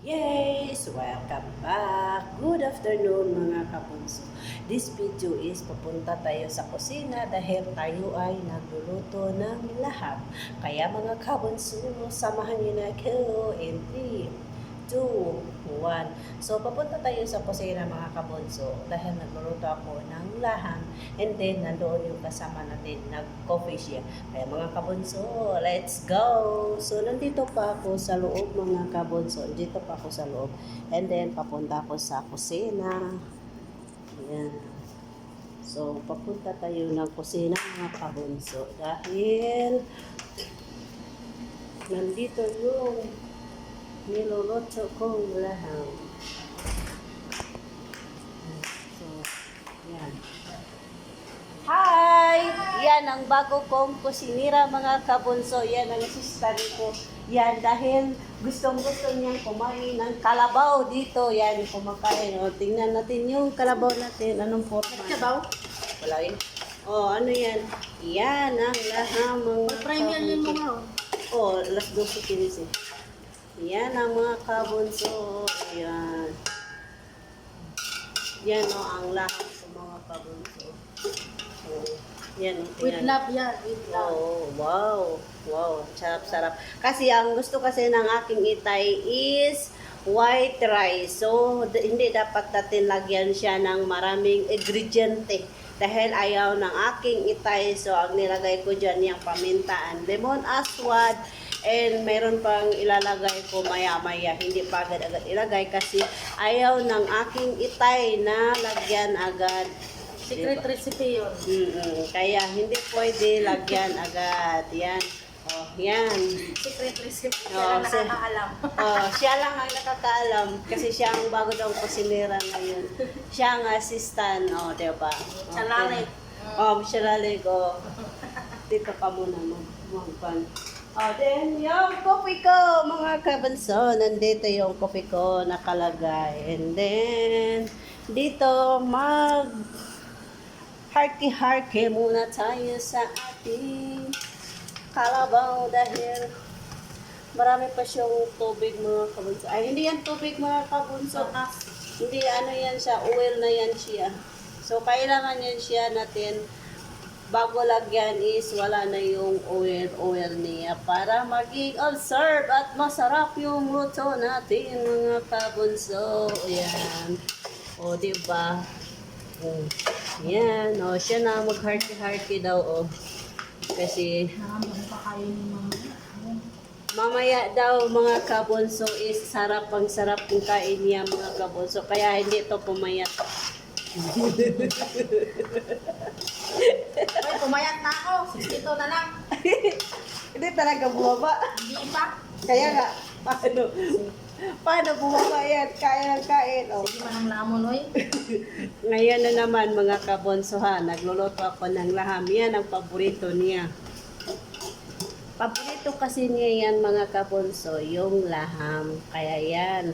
Yes! Welcome back! Good afternoon mga kabunso. This video is papunta tayo sa kusina dahil tayo ay nagluluto ng laham. Kaya mga kabunso, samahan niyo na ako in 3, 2, 1. So papunta tayo sa kusina mga kabunso dahil nagluluto ako ng laham and then nandoon yung kasama natin, nag-coffee siya. Kaya mga kabunso, let's go! So nandito pa ako sa loob mga kabunso, dito pa ako sa loob and then papunta ako sa kusina. Ayan. So papunta tayo ng kusina mga kabunso dahil nandito yung niluluto kong laham. So, yan. Hi! Yan ang bago kong kusinira mga kabunso. Yan ang assistant ko. Yan dahil gustong-gusto niyang kumain ng kalabaw dito. Yan, kumakain. O, tingnan natin yung kalabaw natin. Anong forma? Kalabaw? Wala yun. O, ano yan? Yan ang laham mga Premium yun mo nga. O, alas 12:15. Yan ang mga kabunso. Yan. Yan o, ang laham sa mga kabunso. So, yan o. With love yan. With love. Oh, wow. Wow, sarap-sarap. Kasi ang gusto kasi ng aking itay is white rice. So, hindi dapat natin lagyan siya ng maraming ingrediente. Dahil ayaw ng aking itay. So, ang nilagay ko dyan yung pamintaan, lemon aswad, and meron pang ilalagay ko maya-maya. Hindi pa agad-agad ilagay kasi ayaw ng aking itay na lagyan agad. Secret recipe yun. Kaya hindi pwede lagyan agad. Yan. Oh, yan. Secret recipe. Oh, Siya lang nakakaalam. Siya lang ang nakakaalam kasi siya ang bago daw kusinera ngayon. Siya ang assistant. Oh, diba? Siya lalit. Siya lalit. Dito ka muna magpan. Then, yung coffee ko, mga kabanso, nandito yung coffee ko nakalagay. And then, dito, harky-harky muna tayo sa ating kalabaw dahil marami pa siyang tubig, mga kabunso. Ay, hindi yan tubig, mga kabunso. Hindi, ano yan siya, oil na yan siya. So, kailangan yan siya natin bago lagyan is wala na yung oil niya para maging all-serve at masarap yung luto natin mga kabunso. Ayan. O, diba? Yan. O, siya na mag-hearty-hearty daw. O. Kasi mamaya daw mga kabunso is sarap ang sarap kung kain niya mga kabunso. Kaya hindi ito pumayat. Ay, pumayat na ako. 62 na lang. Hindi talaga bumaba. Hindi pa. Kaya nga, paano bumaba yan? Kaya ng kain. Oh. Sige man ang lamon, oy. Ngayon na naman mga kabonso ha, nagluluto ako ng laham. Yan ang paborito niya. Paborito kasi niya yan mga kabonso, yung laham. Kaya yan,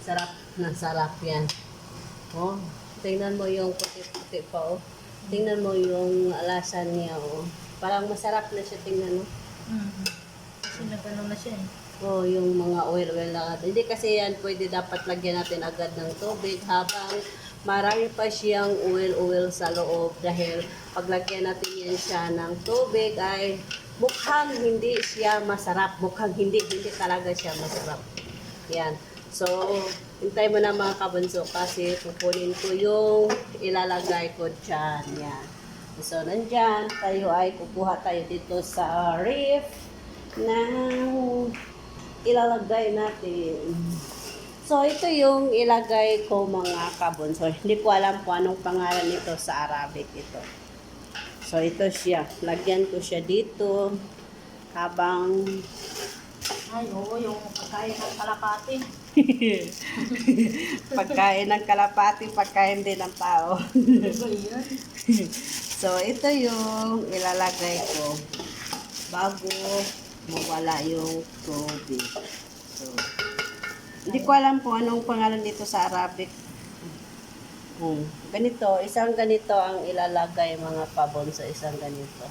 sarap na sarap yan. Oh, tingnan mo yung puti-puti pa oh. Tingnan mo yung alasan niya oh. Parang masarap na siya, tingnan mo. Kasi nagano na siya eh. Oh, yung mga oil lang. Hindi kasi yan pwede dapat lagyan natin agad ng tubig habang marami pa siyang oil sa loob dahil paglagyan natin yan siya ng tubig ay mukhang hindi siya masarap. Mukhang hindi talaga siya masarap. Yan. So, hintay mo na mga kabunso kasi pupunin ko yung ilalagay ko dyan. Yan. So, nandyan tayo ay kukuha tayo dito sa ref ng ilalagay natin. So, ito yung ilagay ko mga kabunso. Hindi ko alam kung anong pangalan nito sa Arabic ito. So, ito siya. Lagyan ko siya dito habang Ay, oo, yung pagkain ng kalapati. pagkain ng kalapati, pagkain din ng tao. Diba yun? So, ito yung ilalagay ko bago mawala yung tubig. So, hindi ko alam kung anong pangalan dito sa Arabic. Ganito, isang ganito ang ilalagay mga pabon sa isang ganito.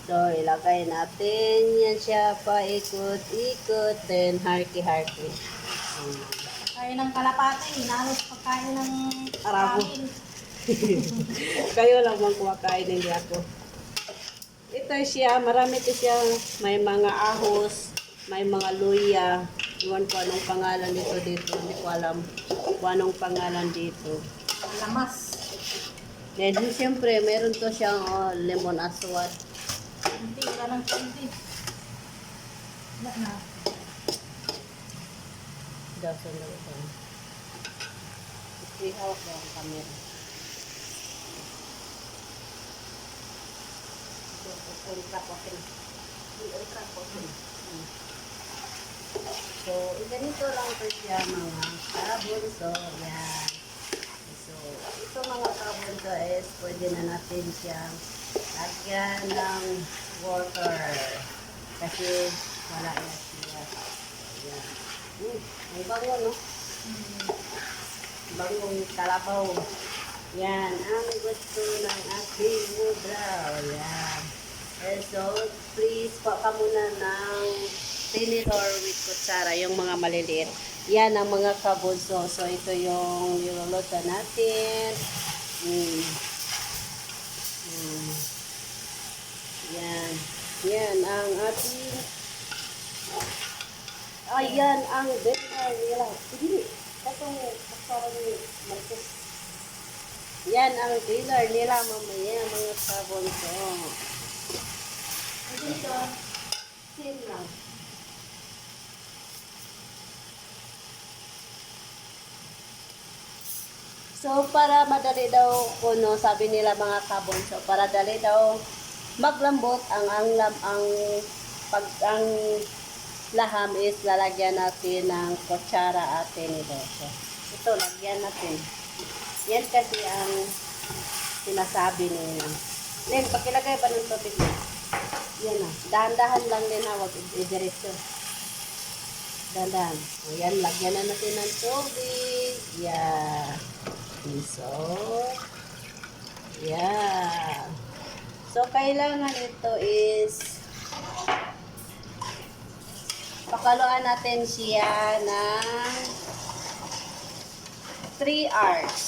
So, ilagay natin yan siya paikot-ikot, then harky-harky. Pagkain ng kalapati, inalos pagkain ng Arabo. kanin. Kayo lang bang kumakain, hindi ako. Ito siya, marami ito siya. May mga ahos, may mga luya. Iwan ko anong pangalan dito. Hindi ko alam kung anong pangalan dito. Lamas. Then, siyempre, meron to siyang lemon aswad. Kunti, wala ng kunti. Wala na. Dasan na ito. Ihawak daw ang camera. Ultra coffee. Ultra coffee. So, ganito lang ito siya mga kabunso. Yan. So, ito mga kabunso is pwede na natin siyang lagyan ng water. Kasi wala na siya. Yan. Ang bango, no? Bangong kalabaw. Yan, ang gusto ng ating ubraw. Yan. And so, please, pa muna ng tinidor with kutsara, yung mga maliliit. Yan ang mga kabunso. So, ito yung niluluto natin. Yan. Yan ang ating ayan ang dinner nila. Hindi. Katong kutsara ni Marcos. Yan ang dinner nila mamaya mga kabunso. Dito, sin lang. So, para madali daw, kuno, sabi nila mga kabunso, para dali daw maglambot ang laham is lalagyan natin ng kutsara atin ito. So, ito, lagyan natin. Yan kasi ang sinasabi nila. Then, pakilagay ba ng tubig na? Yan na. Dahan-dahan lang din ha. Huwag i-diretso. Dahan-dahan. O yan, lagyan na natin ng tubig. Yeah. So, yeah. So, kailangan ito is pakaluan natin siya ng 3 hours.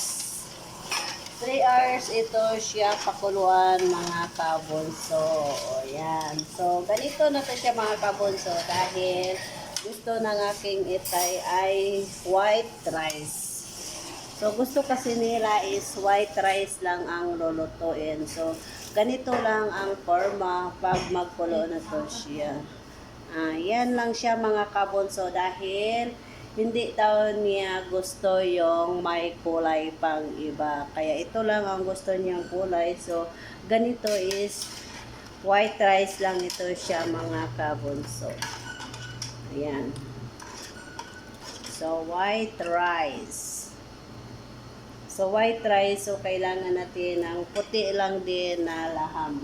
3 hours ito siya pakuluan mga kabunso. O, yan. So, ganito na to siya mga kabunso dahil gusto ng aking itay ay white rice. So, gusto kasi nila is white rice lang ang lulutuin. So, ganito lang ang forma pag magkulo na to siya. Yan lang siya mga kabunso dahil hindi daw niya gusto yung may kulay pang iba. Kaya ito lang ang gusto niyang kulay. So, ganito is white rice lang ito siya mga kabunso. Ayan. So, white rice. So, white rice. So, kailangan natin ng puti lang din na laham.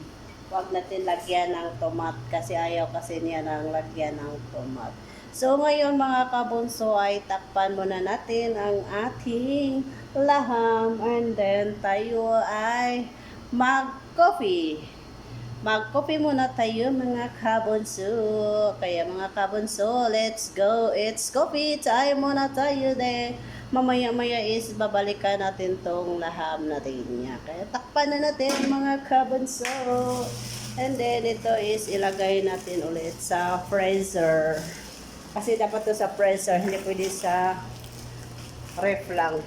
Huwag natin lagyan ng tomat kasi ayaw kasi niya ng lagyan ng tomat. So, ngayon mga kabunso ay takpan muna natin ang ating laham and then tayo ay mag-coffee. Mag-coffee muna tayo mga kabunso. Kaya mga kabunso, let's go. It's coffee time muna tayo din. Mamaya-maya is babalikan natin tong laham natin niya. Kaya takpan na natin mga kabunso. And then ito is ilagay natin ulit sa freezer. Kasi dapat to sa freezer, hindi pwede sa ref lang.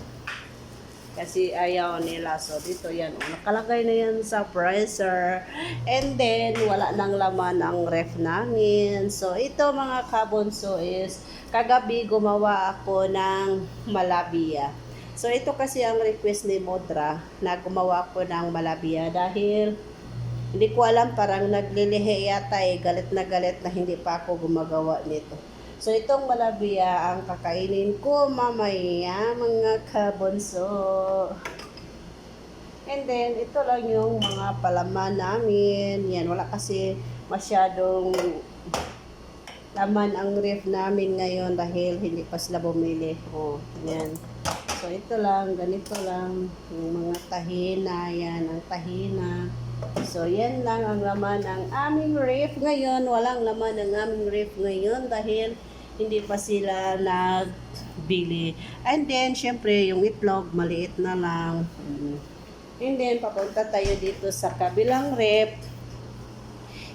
Kasi ayaw nila. So, dito yan. Nakalagay na yan sa freezer. And then, wala nang laman ang ref namin. So, ito mga kabunso is, kagabi gumawa ako ng malabia. So, ito kasi ang request ni Modra na gumawa ako ng malabia dahil hindi ko alam, parang naglilihi yata galit na hindi pa ako gumagawa nito. So, itong malabia ang kakainin ko mamaya, mga kabunso. And then, ito lang yung mga palaman namin. Yan, wala kasi masyadong laman ang ref namin ngayon dahil hindi pa sila bumili. O, yan. So, ito lang, ganito lang. Yung mga tahina, yan, ang tahina. So, yan lang ang laman ng aming ref ngayon. Walang laman ng aming ref ngayon dahil hindi pa sila nagbili. And then, syempre, yung itlog, maliit na lang. And then, papunta tayo dito sa kabilang rep.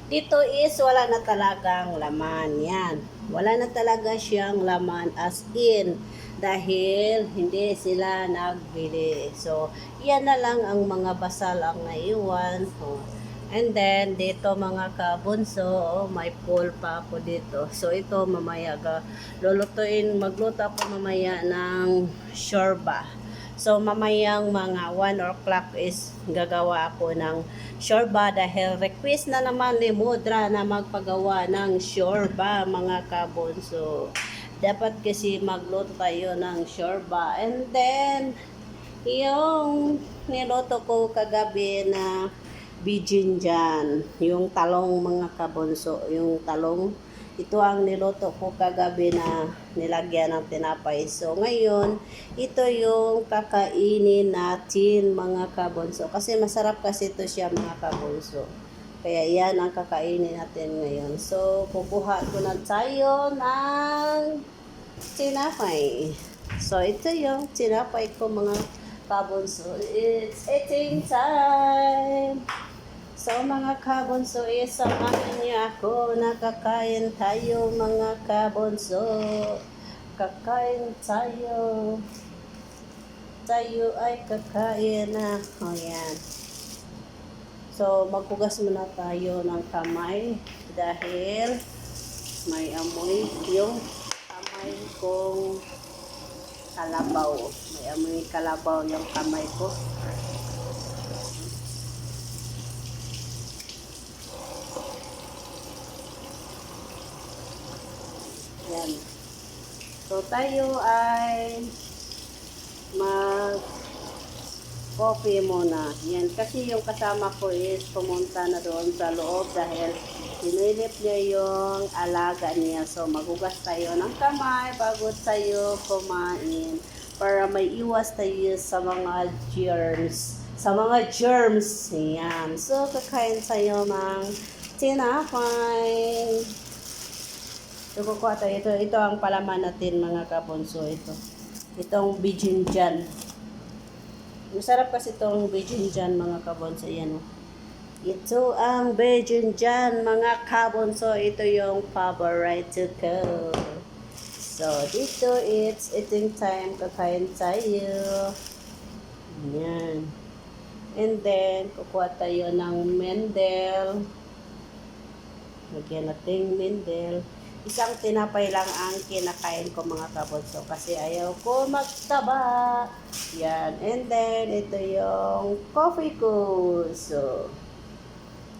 Dito is wala na talagang laman. Yan. Wala na talaga siyang laman as in. Dahil hindi sila nagbili. So, yan na lang ang mga basal ang naiwan. Oh. And then, dito mga kabunso, may pool pa ako dito. So, ito mamaya magluto ako mamaya ng shorba. So, mamayang mga 1 o'clock is gagawa ako ng shorba dahil request na naman ni Mudra na magpagawa ng shorba mga kabunso. Dapat kasi magluto tayo ng shorba. And then, yung niluto ko kagabi na bijinjan, yung talong mga kabunso, yung talong, ito ang niluto ko kagabi na nilagyan ng tinapay. So, ngayon, ito yung kakainin natin mga kabunso. Kasi masarap kasi ito siya mga kabunso. Kaya yan ang kakainin natin ngayon. So, kukuha ko na tayo ng tinapay. So, ito yung tinapay ko mga kabunso. It's eating time! So mga kabunso, samahan niyo ako, nakakain tayo mga kabunso. Kakain tayo. Tayo ay kakain na. O yan. So maghugas muna tayo ng kamay dahil may amoy yung kamay kong kalabaw. May amoy kalabaw yung kamay ko. Yan. So, tayo ay mag-coffee muna. Yan. Kasi yung kasama ko is pumunta na doon sa loob dahil sinilip niya yung alaga niya. So, maghugas tayo ng kamay bago tayo kumain para may iwas tayo sa mga germs. Yan. So, kakain tayo ng tinapay. So, kukuha tayo. Ito ang palaman natin mga kabunso. Itong bijinjan. Masarap kasi itong bijinjan mga kabunso. Yan. Ito ang bijinjan mga kabunso. Ito yung favorite ko. So, dito it's eating time. Kakain tayo. Yan. And then, kukuha tayo ng mendel. Lagyan natin mendel. Isang tinapay lang ang kinakain ko mga kabunso kasi ayaw ko magtaba. Yan. And then, ito yung coffee ko. So,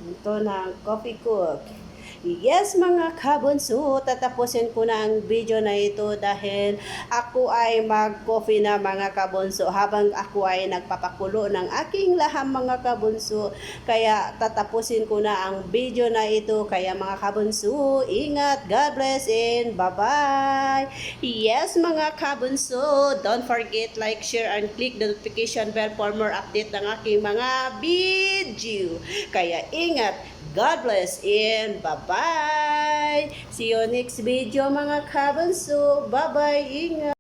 ito na ang coffee ko. Yes mga kabunso, tatapusin ko na ang video na ito dahil ako ay mag-coffee na mga kabunso habang ako ay nagpapakulo ng aking laham mga kabunso. Kaya tatapusin ko na ang video na ito. Kaya mga kabunso, ingat, God bless and bye-bye. Yes mga kabunso, don't forget like, share and click the notification bell for more update ng aking mga video. Kaya ingat, God bless and bye-bye. See you next video mga kabunso. Bye-bye. Ingat.